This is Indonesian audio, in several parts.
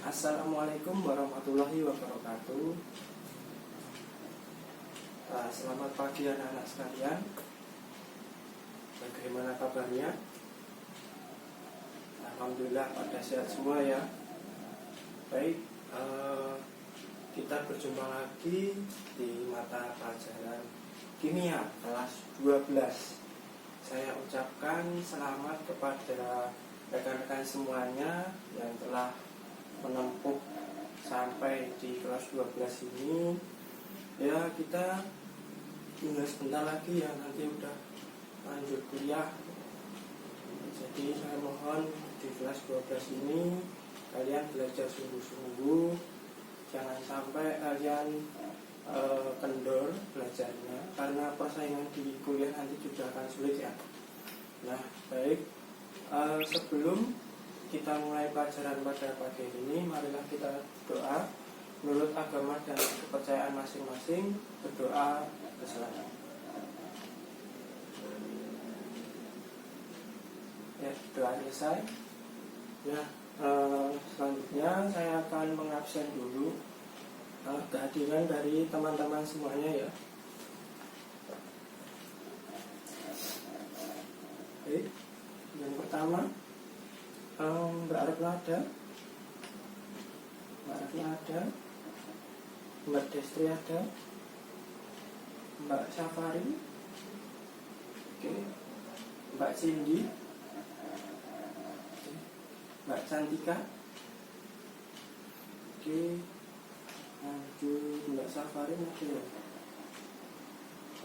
Assalamualaikum warahmatullahi wabarakatuh. Selamat pagi anak-anak sekalian. Bagaimana kabarnya? Alhamdulillah pada sehat semua ya. Baik, kita berjumpa lagi di mata pelajaran kimia kelas 12. Saya ucapkan selamat kepada rekan-rekan semuanya yang telah menempuh sampai di kelas 12 ini. Ya, kita tinggal sebentar lagi ya, nanti udah lanjut kuliah. Jadi saya mohon di kelas 12 ini kalian belajar sungguh-sungguh. Jangan sampai kalian kendor belajarnya, karena persaingan di kuliah nanti juga akan sulit ya. Nah, baik, sebelum kita mulai pelajaran pada pagi ini, marilah kita berdoa menurut agama dan kepercayaan masing-masing. Berdoa bersama. Ya, doa selesai. Ya, selanjutnya saya akan mengabsen dulu kehadiran dari teman-teman semuanya ya. Oke, yang pertama Mbak Retna ada, Mbak Destri ada, Mbak Safari, oke, Mbak Cindy, oke, Mbak Cantika, oke, lanjut Mbak Safari masih ya?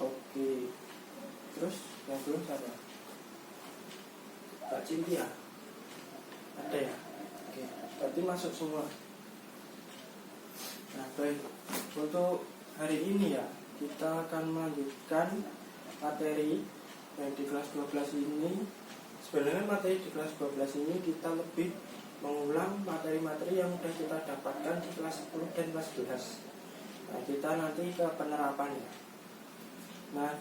Oke, terus yang belum siapa? Mbak Cynthia ada ya? Oke, berarti masuk semua. Nah, baik, untuk hari ini ya, kita akan melanjutkan materi yang di kelas 12 ini. Sebenarnya materi di kelas 12 ini kita lebih mengulang materi-materi yang sudah kita dapatkan di kelas 10 dan kelas 11. Nah, kita nanti ke penerapannya. Nah,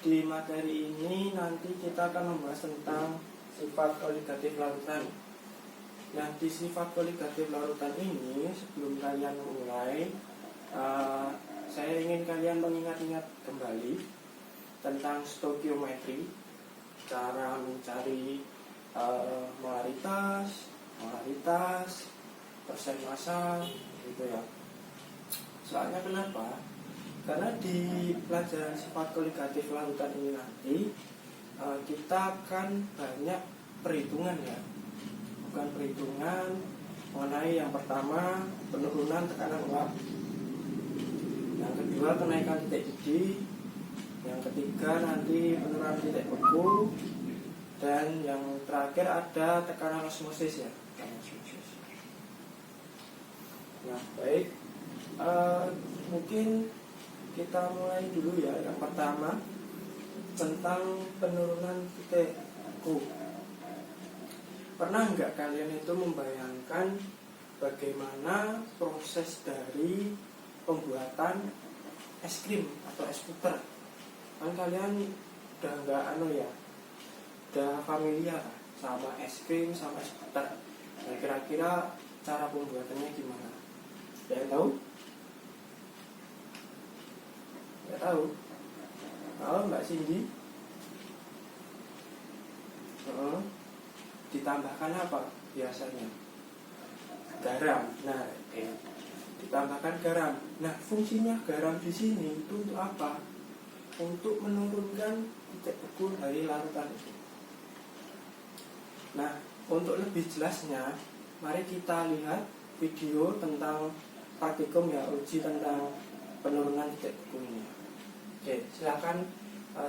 di materi ini nanti kita akan membahas tentang sifat koligatif larutan. Nah, di sifat koligatif larutan ini, sebelum kalian mulai, saya ingin kalian mengingat-ingat kembali tentang stoikiometri, cara mencari molaritas, persen massa, gitu ya. Soalnya kenapa? Karena di pelajaran sifat koligatif larutan ini nanti kita akan banyak perhitungan ya. Bukan perhitungan mengenai yang pertama penurunan tekanan uap, yang kedua kenaikan titik didih, yang ketiga nanti penurunan titik beku, dan yang terakhir ada tekanan osmosis ya. Nah, baik, mungkin kita mulai dulu ya. Yang pertama tentang penurunan titik beku. Pernah nggak kalian itu membayangkan bagaimana proses dari pembuatan es krim atau es puter? Kan kalian udah nggak udah familiar sama es krim sama es puter. Nah, kira-kira cara pembuatannya gimana? Ada yang tahu? Nggak tahu? Kalau Mbak Cindy? Ditambahkan apa biasanya? Garam. Nah, ditambahkan garam. Nah, fungsinya garam di sini itu untuk apa? Untuk menurunkan titik beku dari larutan itu. Nah, untuk lebih jelasnya, mari kita lihat video tentang praktikum ya, uji tentang penurunan titik beku ini. Oke, silakan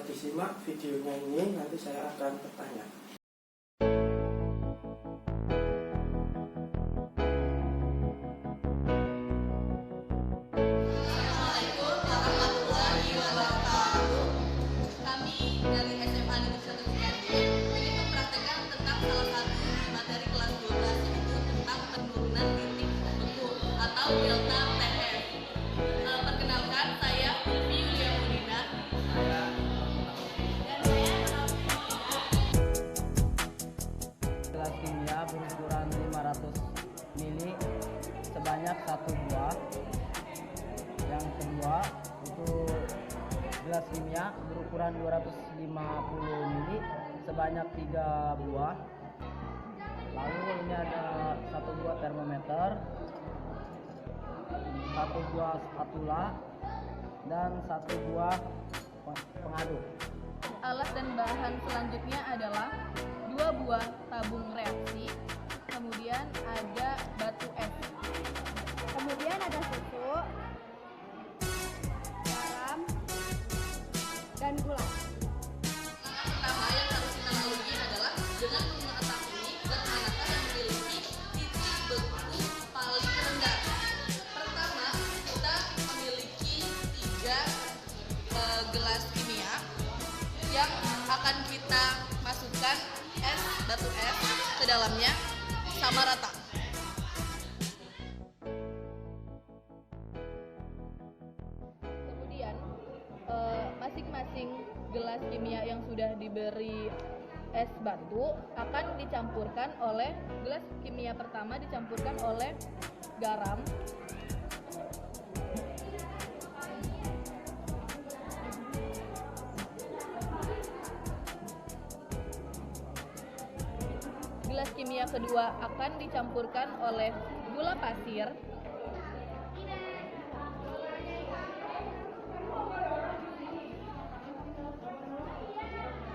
disimak videonya ini, nanti saya akan bertanya. Perkenalkan, saya Ulfi Yulia Munina. Kelas kimia berukuran 500 mili sebanyak 1 buah. Yang kedua itu gelas kimia berukuran 250 ml sebanyak 3 buah. Lalu ini ada 1 buah termometer, 1 buah spatula, dan 1 buah pengaduk. Alat dan bahan selanjutnya adalah 2 buah tabung reaksi, kemudian ada batu es, Kemudian ada susu, garam, dan gula. Pertama yang harus kita lalui adalah dengan mengetahui zat manakah yang memiliki titik beku paling rendah. Pertama, kita memiliki 3 gelas kimia yang akan kita masukkan batu es ke dalamnya sama rata. Kemudian masing-masing gelas kimia yang sudah diberi es batu akan dicampurkan oleh gelas kimia pertama dicampurkan oleh garam, gelas kimia kedua akan dicampurkan oleh gula pasir,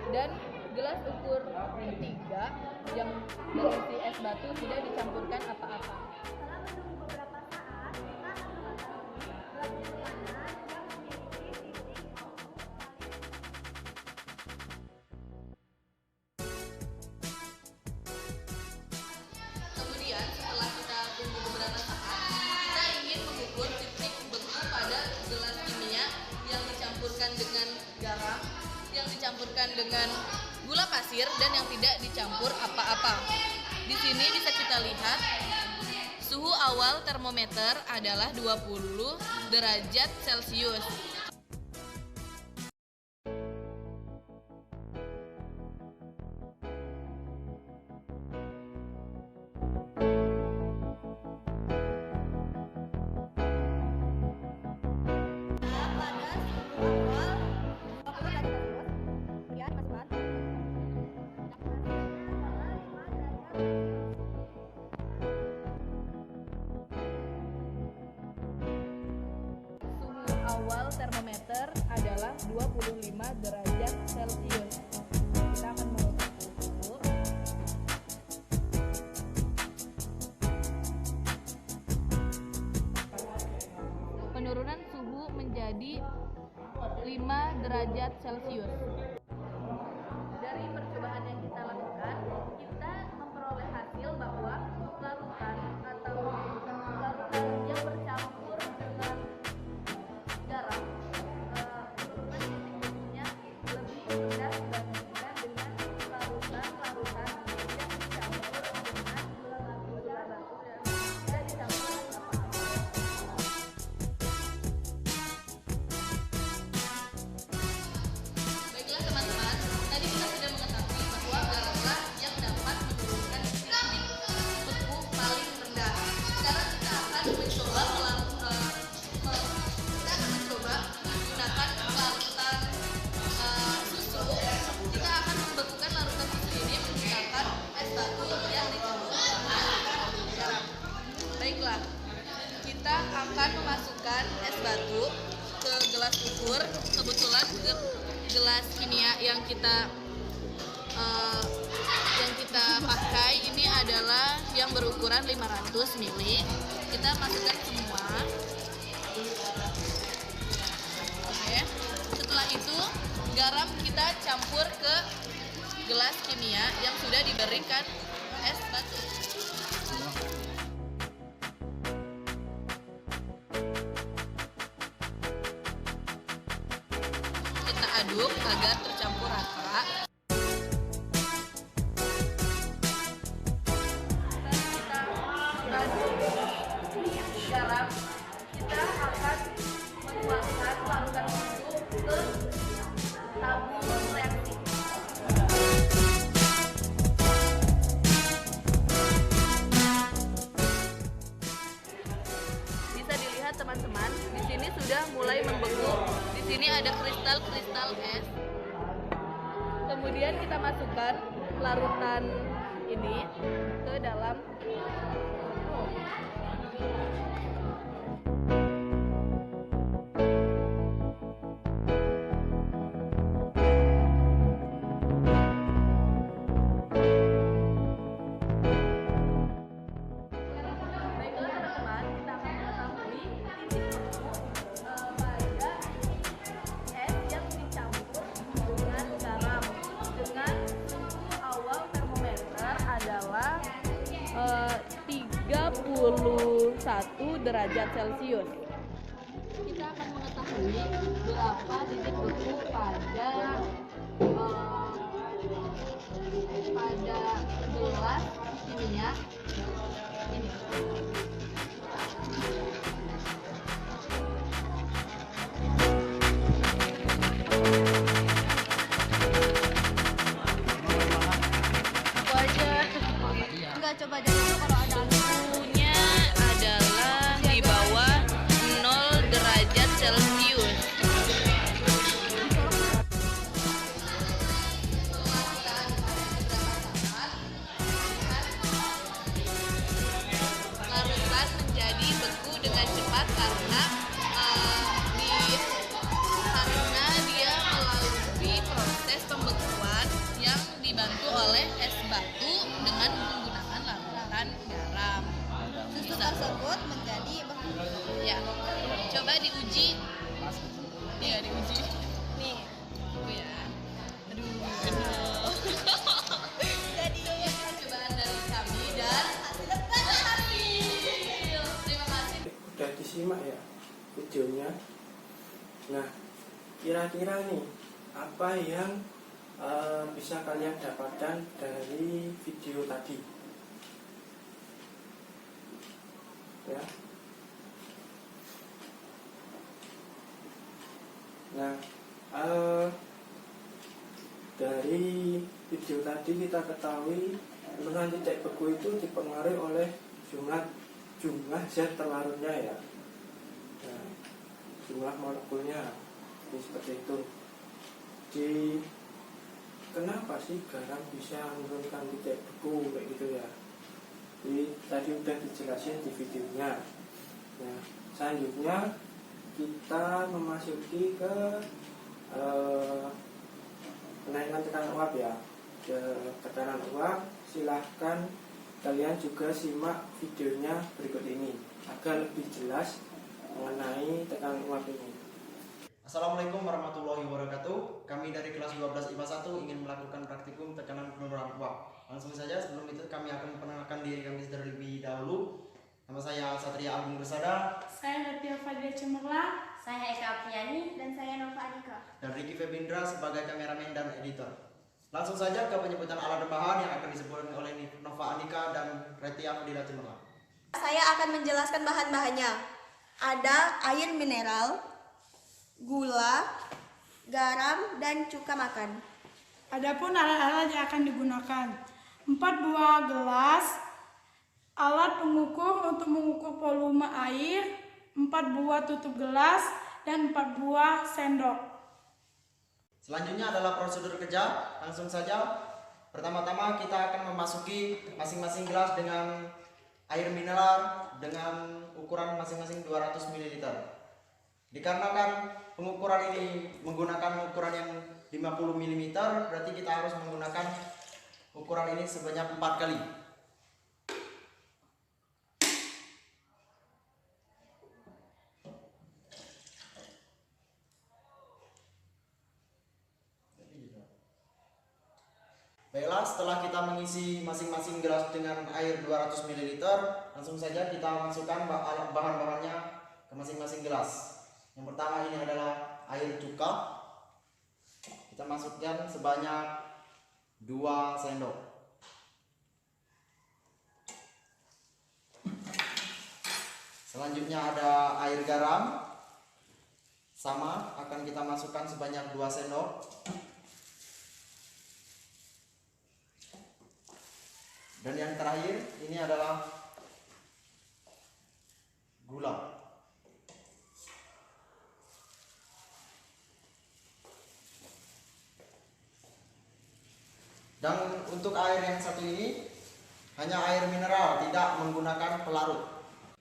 dan gelas ukur ketiga yang berisi es batu tidak dicampurkan apa-apa. Setelah menunggu beberapa saat, kita akan mengetahui gelas yang mana yang memiliki titik Kemudian setelah kita tunggu beberapa saat, kita ingin mengukur titik beku pada gelas kimia yang dicampurkan dengan garam, yang dicampurkan dengan gula pasir, dan yang tidak dicampur apa-apa. Di sini bisa kita lihat suhu awal termometer adalah 20 derajat Celcius. pada suhu awal 20 derajat Celcius. Kemudian masukkan Suhu awal termometer adalah 25 derajat Celcius. Kita akan menutup suhu. Penurunan suhu menjadi 5 derajat Celcius. Dari percobaan yang kita lakukan, kita memperoleh hasil bahwa larutan atau larutan yang bercampur dengan garam penurunan titik bekunya lebih rendah dibandingkan dengan larutan-larutan yang dicampur dengan gula batu dan tidak dicampur apa-apa. Baiklah teman-teman, tadi kita sudah mengetahui bahwa garamlah yang dapat menurunkan titik beku paling rendah. Sekarang kita akan mencoba menggunakan larutan susu. Kita akan membekukan larutan susu ini menggunakan es batu yang dicampur dengan garam. Baiklah, kita akan memasukkan es batu ke gelas ukur. Kebetulan gelas kimia yang kita pakai ini adalah yang berukuran 500 ml. Kita masukkan semua. Oke. Setelah itu garam kita campur ke gelas kimia yang sudah diberikan es batu. Kita aduk agar tercampur rata. Kita aduk garam, kita akan menuangkan larutan susu ke tabung reaksi. ada kristal-kristal es. Kemudian kita masukkan larutan ini ke dalam baiklah teman-teman, kita akan mengetahui titik temu pada es yang dicampur dengan garam dengan suhu awal termometer adalah 31 derajat Celcius. Kita akan mengetahui berapa titik beku pada gelas kimia ini. Aku aja. Enggak, coba dulu kalau ada Suhunya adalah di bawah 0 derajat Celcius. Larutan menjadi beku dengan cepat karena dia melalui proses pembekuan yang dibantu oleh es batu dengan menggunakan larutan garam. susu tersebut menjadi beku. Ya, coba diuji. Iya, diuji. Nih, Tunggu ya. Aduh, bener. jadi Cobaan dari kami dan berhasil. Terima kasih. Udah disimak ya videonya. Nah, kira-kira nih apa yang bisa kalian dapatkan dari video tadi? Ya. Nah, dari video tadi kita ketahui penurunan titik beku itu dipengaruhi oleh jumlah zat terlarutnya ya. Nah, jumlah molekulnya seperti itu. Kenapa sih garam bisa menurunkan titik beku kayak gitu ya? Jadi tadi udah dijelasin di videonya. Nah, selanjutnya kita memasuki ke kenaikan tekanan uap ya. Ke tekanan uap, silahkan kalian juga simak videonya berikut ini agar lebih jelas mengenai tekanan uap ini. Assalamualaikum warahmatullahi wabarakatuh. Kami dari kelas 12 IPA 1 ingin melakukan praktikum tekanan penurunan uap. Langsung saja, sebelum itu kami akan memperkenalkan diri kami terlebih dahulu. Nama saya Satria Agung Bersada. Saya Natia Fadlia Cemerlang. saya Eka Apriani dan saya Nova Anika. Dan Ricky Febindra sebagai kameramen dan editor. Langsung saja ke penyebutan alat dan bahan yang akan disebutkan oleh Nova Anika dan Retia Fadlia Cemerlang. Saya akan menjelaskan bahan-bahannya. Ada air mineral, gula, garam, dan cuka makan. Adapun alat-alat yang akan digunakan: 4 buah gelas, alat pengukur untuk mengukur volume air, 4 buah tutup gelas, dan 4 buah sendok. Selanjutnya adalah prosedur kerja. Langsung saja. Pertama-tama kita akan memasuki masing-masing gelas dengan air mineral dengan ukuran masing-masing 200 ml. Dikarenakan pengukuran ini menggunakan ukuran yang 50 mm, berarti kita harus menggunakan ukuran ini sebanyak 4 kali. Baiklah, setelah kita mengisi masing-masing gelas dengan air 200 ml, langsung saja kita masukkan bahan-bahannya ke masing-masing gelas. Yang pertama ini adalah air cuka. Kita masukkan sebanyak 2 sendok. Selanjutnya ada air garam. Sama, akan kita masukkan sebanyak 2 sendok. Dan yang terakhir ini adalah gula. Dan untuk air yang satu ini hanya air mineral, tidak menggunakan pelarut.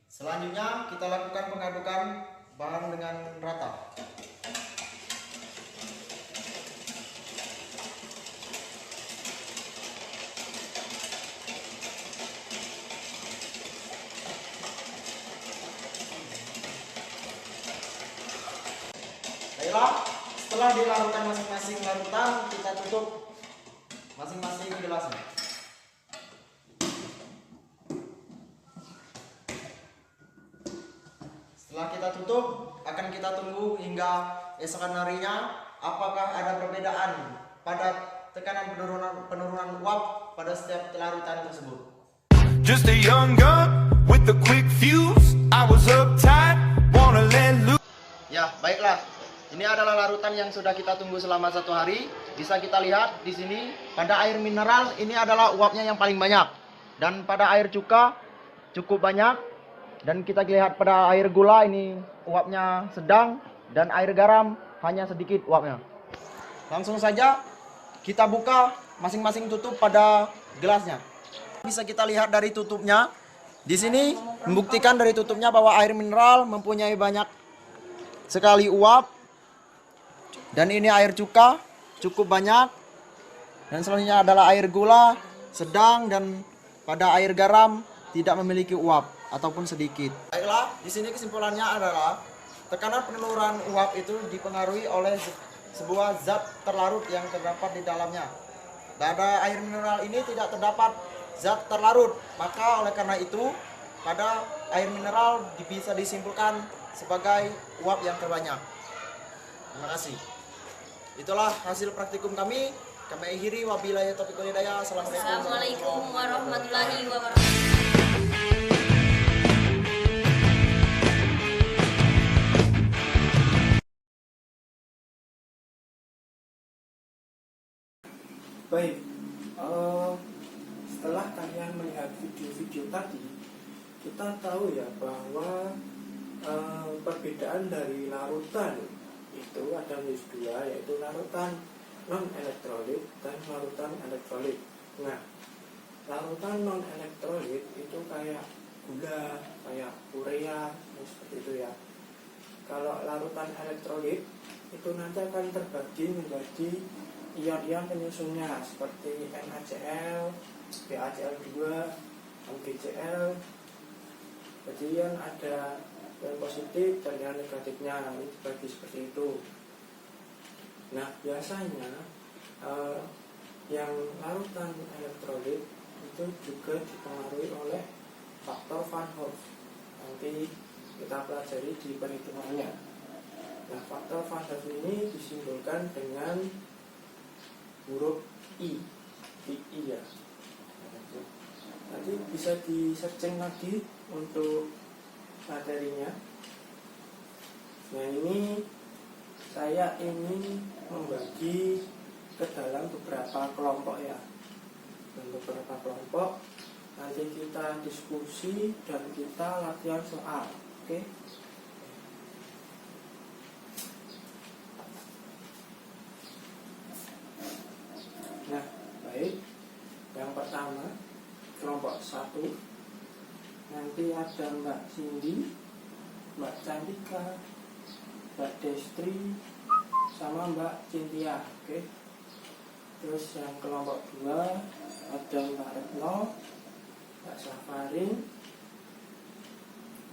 Selanjutnya kita lakukan pengadukan bahan dengan rata. Baiklah, setelah dilarutkan masing-masing larutan, kita tutup masing-masing gelasnya. Setelah kita tutup, akan kita tunggu hingga esokan harinya apakah ada perbedaan pada tekanan penurunan uap pada setiap larutan tersebut. Just a young gun with a quick fuse. I was uptight, wanna let loose. Ya, baiklah. Ini adalah larutan yang sudah kita tunggu selama 1 hari. Bisa kita lihat di sini pada air mineral ini adalah uapnya yang paling banyak, dan pada air cuka cukup banyak, dan kita lihat pada air gula ini uapnya sedang, dan air garam hanya sedikit uapnya. Langsung saja kita buka masing-masing tutup pada gelasnya. Bisa kita lihat dari tutupnya. Di sini membuktikan dari tutupnya bahwa air mineral mempunyai banyak sekali uap. Dan ini air cuka cukup banyak. Dan selanjutnya adalah air gula sedang, dan pada air garam tidak memiliki uap ataupun sedikit. Baiklah, di sini kesimpulannya adalah tekanan peneluruan uap itu dipengaruhi oleh sebuah zat terlarut yang terdapat di dalamnya. Pada air mineral ini tidak terdapat zat terlarut, maka oleh karena itu pada air mineral bisa disimpulkan sebagai uap yang terbanyak. Terima kasih. Itulah hasil praktikum kami. Kami akhiri, wabillahi taufiq wal hidayah. Assalamualaikum warahmatullahi wabarakatuh. Baik, setelah kalian melihat video-video tadi, kita tahu ya bahwa perbedaan dari larutan itu ada dua, yaitu larutan non elektrolit dan larutan elektrolit. Nah, larutan non elektrolit itu kayak gula, kayak urea, seperti itu ya. Kalau larutan elektrolit itu nanti akan terbagi menjadi ion-ion penyusunnya seperti NaCl, BaCl2, MgCl. Jadi ion ada yang positif dan yang negatifnya, ini dibagi seperti itu. Nah, biasanya yang larutan elektrolit itu juga dipengaruhi oleh faktor Van Hoff. Nanti kita pelajari di perhitungannya. Nah, faktor Van Hoff ini disimbolkan dengan huruf I, ya. Nanti bisa di searching lagi untuk materinya. Nah, ini saya ingin membagi ke dalam beberapa kelompok ya. Dan beberapa kelompok nanti kita diskusi dan kita latihan soal. Oke? Nah, baik. Yang pertama, kelompok 1. Nanti ada Mbak Cindy, Mbak Cantika, Mbak Destri, sama Mbak Cynthia. Oke. Terus yang kelompok 2 ada Mbak Retno, Mbak Safarin,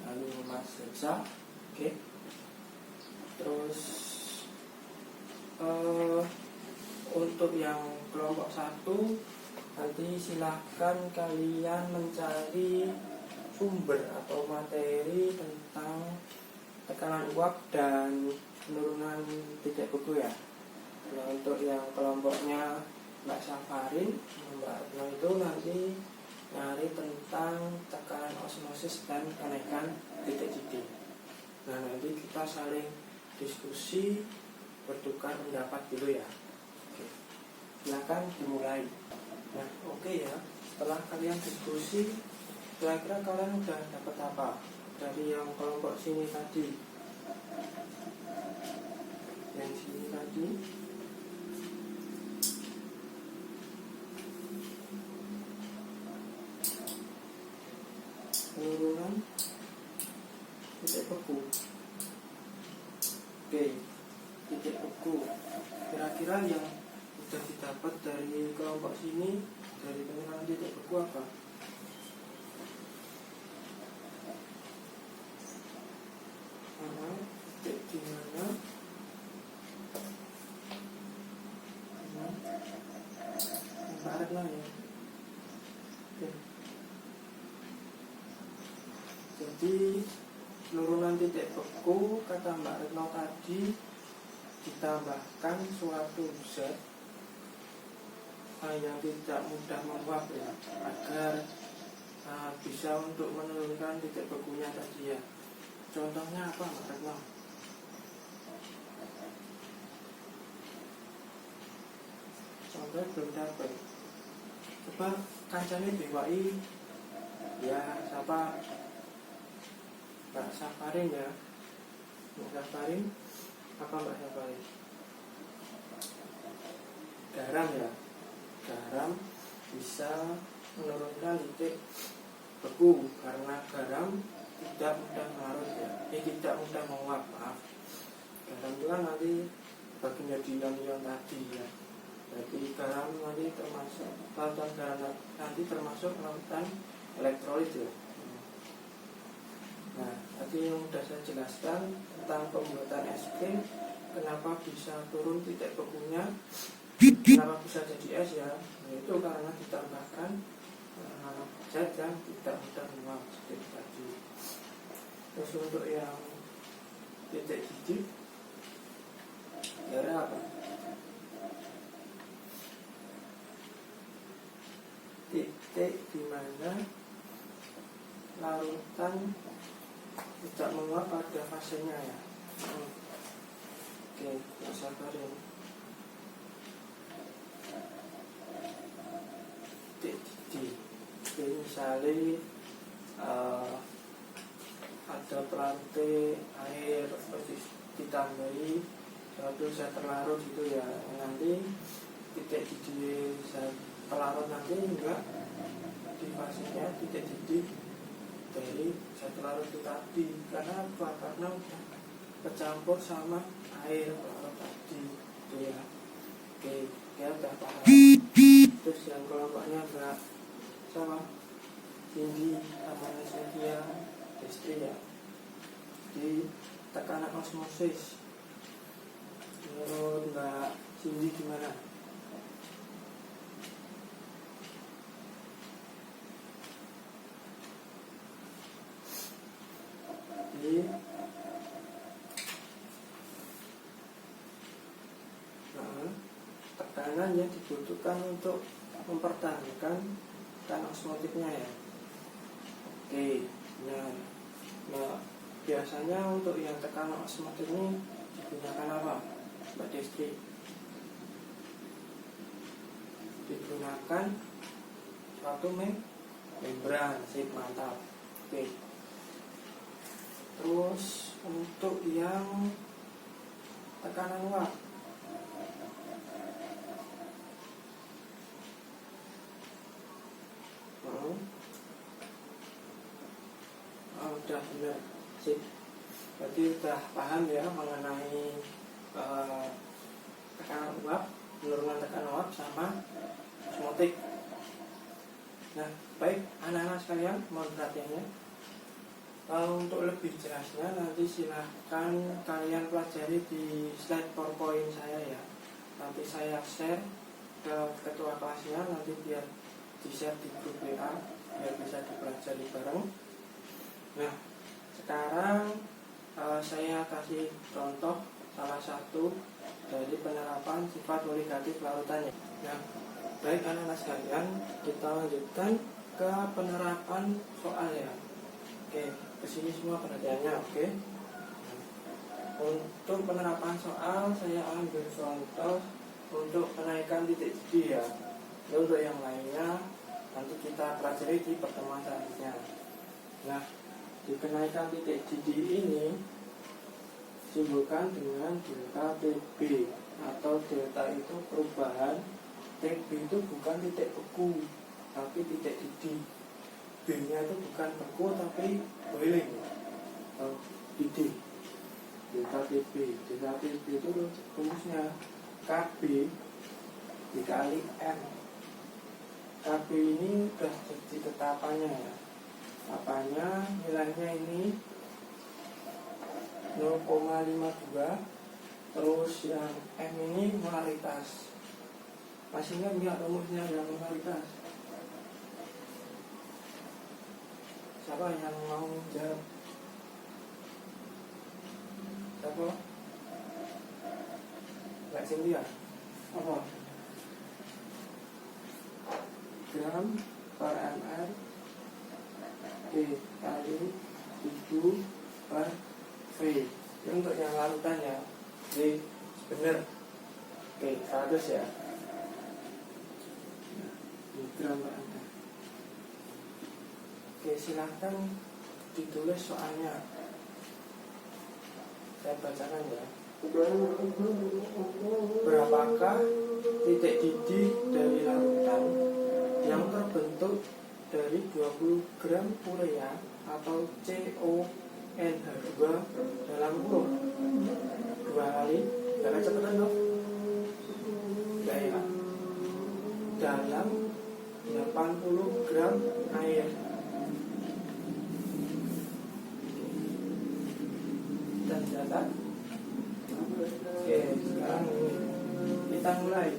lalu Mas Reza. Oke. Terus untuk yang kelompok 1 nanti silahkan kalian mencari sumber atau materi tentang tekanan uap dan penurunan titik beku ya. Nah, untuk yang kelompoknya Mbak Safarin, Mbak Retno itu nanti nyari tentang tekanan osmosis dan kenaikan titik-titik. Nah, nanti kita saling diskusi, bertukar pendapat dulu ya. Oke. Silakan dimulai. Nah, oke ya. Setelah kalian diskusi, kira-kira kalian udah dapat apa dari yang kelompok sini tadi? Yang sini tadi penurunan titik beku. Oke, titik beku. Kira-kira yang sudah didapat dari kelompok sini dari penurunan titik beku apa? Titik di mana? Barat lah ya. Oke. Jadi penurunan titik beku kata Mbak Retno tadi ditambahkan suatu zat yang tidak mudah menguap ya, agar bisa untuk menurunkan titik bekunya tadi ya. Contohnya apa Mbak Retno? Contohnya belum dapat. Coba kancane diwai ya, siapa? Mbak Safarin ya. Mbak Safarin apa Mbak Safarin? Garam ya. Garam bisa menurunkan titik beku karena garam tidak mudah larut ya. Tidak mudah menguap, maaf. Garam itu kan nanti bagian dari ion-ion tadi ya. Jadi garam nanti termasuk lautan garam nanti termasuk lautan elektrolit ya. Nah, tadi yang sudah saya jelaskan tentang pembuatan es krim, kenapa bisa turun titik bekunya, kenapa bisa jadi es ya, itu karena ditambahkan zat yang tidak mudah menguap seperti tadi. Terus untuk yang titik didih, kira apa? Titik di mana larutan tidak menguap pada fasenya ya. Oke, sabarin. Titik didih. Oke, misalnya ada pelantik air ditambahi suatu zat terlarut gitu ya, nanti titik didih terlarut nanti enggak di fasenya titik didih dari zat terlarut itu tadi. Karena apa? Karena udah bercampur sama air pelarut tadi itu ya. Oke, ya udah paham. Terus yang kelompoknya enggak sama tinggi sama Cynthia Destri ya, di tekanan osmosis. Menurut Mbak Cindy gimana? Tekanan yang dibutuhkan untuk mempertahankan tekanan osmotiknya ya. Oke, nah biasanya untuk yang tekanan osmotik ini digunakan apa Mbak Destri? Digunakan suatu membran, sip, mantap. Oke. Terus untuk yang tekanan uap, udah benar, sip. Berarti udah paham ya mengenai tekanan uap, penurunan tekanan uap sama osmotik. Nah, baik anak-anak sekalian, mohon perhatiannya. Untuk lebih jelasnya nanti silahkan kalian pelajari di slide PowerPoint saya ya. Nanti saya share ke ketua kelasnya, nanti biar di-share di grup WA biar bisa dipelajari bareng. Nah, sekarang saya kasih contoh salah satu dari penerapan sifat negatif larutannya. Nah, baik anak-anak sekalian, kita lanjutkan ke penerapan soal ya. Oke, kesini semua perhatiannya, oke. Untuk penerapan soal saya ambil contoh untuk kenaikan titik didih ya. Untuk yang lainnya nanti kita pelajari di pertemuan selanjutnya. Nah, di kenaikan titik didih ini simbolkan dengan delta TB, atau delta itu perubahan. TB itu bukan titik beku tapi titik didih. B-nya itu bukan beku tapi boiling atau didih. Delta TB itu rumusnya KB dikali M. KB ini sudah jadi tetapannya ya. Tetapannya nilainya ini 0,52. Terus yang M ini molaritas. Masih ingat nggak rumusnya yang molaritas? Siapa yang mau jawab? Siapa? Mbak Cynthia? Apa? Gram per ml dikali 7 per V. Ini untuk yang larutan ya. Jadi benar. Oke, 100 ya. Ini gram per ml. Oke, silahkan ditulis soalnya. Saya bacakan ya. Berapakah titik didih dari larutan yang terbentuk dari 20 gram urea atau CONH2 dalam kurung 2 kali, jangan cepetan dong, ya, dalam 80 gram air. Dan catat. Oke, sekarang kita mulai.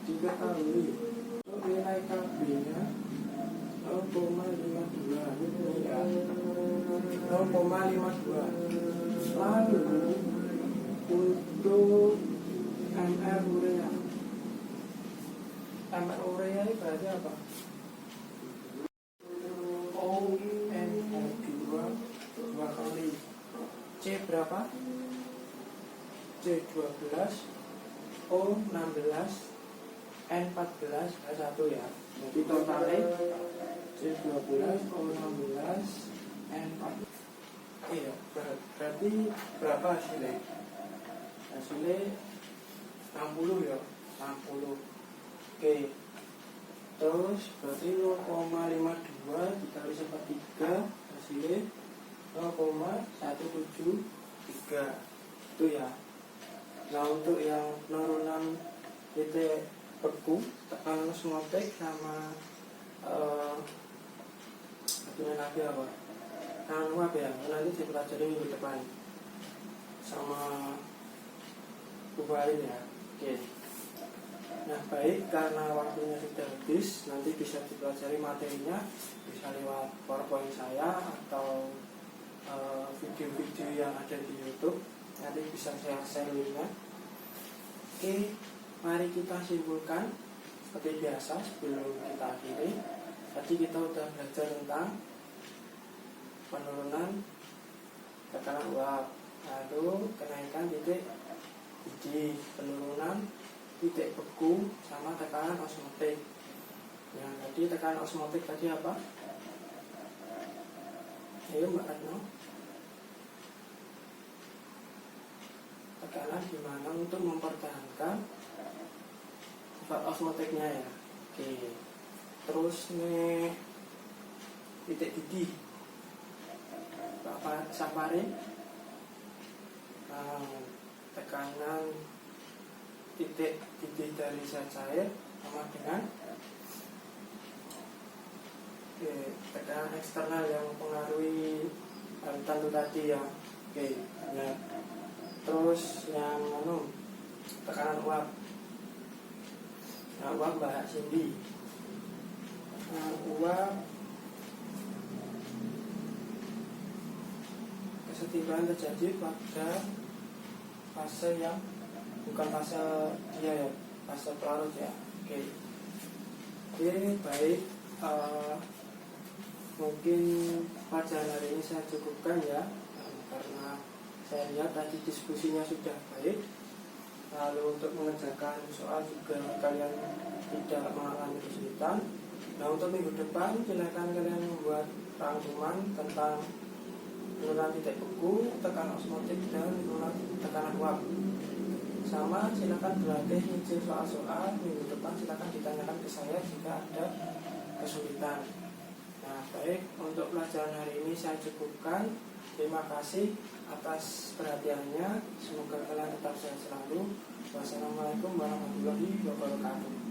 Diketahui nilai KB-nya 0,52 ini ya, 0,52. Lalu untuk ml urea, ml urea ini berarti apa? ONH2 2 kali. C berapa? C12, O16, N14 1 ya. Jadi totalnya C12, O16, N14. Iya, berarti berapa hasilnya? Hasilnya 60 ya, 60. Oke. Terus berarti 0,52 dikali 1/3 hasilnya 0,173 itu ya. Nah untuk yang penurunan titik beku, tekanan osmotik sama satunya lagi apa? Tekanan uap ya, nanti dipelajari minggu depan sama bubarin ya. Oke. Nah baik, karena waktunya sudah habis, nanti bisa dipelajari materinya bisa lewat PowerPoint saya atau video-video yang ada di YouTube. Nanti bisa saya share linknya. Oke, mari kita simpulkan seperti biasa sebelum kita akhiri. Tadi kita sudah belajar tentang penurunan tekanan uap, lalu kenaikan titik didih, penurunan titik beku, sama tekanan osmotik. Yang tadi tekanan osmotik tadi apa? Ayo Mbak Retno. Tekanan gimana untuk mempertahankan sifat osmotiknya ya. Oke. Terus nih titik didih Bapak Saparin, tekanan titik didih dari zat cair sama dengan tekanan eksternal yang mempengaruhi tentu tadi ya. Oke, nah terus yang tekanan uap. Nah, uap Mbak Cindy. Uap kesetimbangan terjadi pada fase yang bukan fase dia ya, fase pelarut ya. Oke, baik. Mungkin pelajaran hari ini saya cukupkan ya, karena saya lihat tadi diskusinya sudah baik. Lalu untuk mengerjakan soal juga kalian tidak mengalami kesulitan. Nah untuk minggu depan silakan kalian membuat rangkuman tentang penurunan titik beku, tekanan osmotik dan penurunan tekanan uap. Sama silakan berlatih nyicil soal-soal. Minggu depan silakan ditanyakan ke saya jika ada kesulitan. Nah, baik, untuk pelajaran hari ini saya cukupkan. Terima kasih atas perhatiannya. Semoga kalian tetap sehat selalu. Wassalamualaikum warahmatullahi wabarakatuh.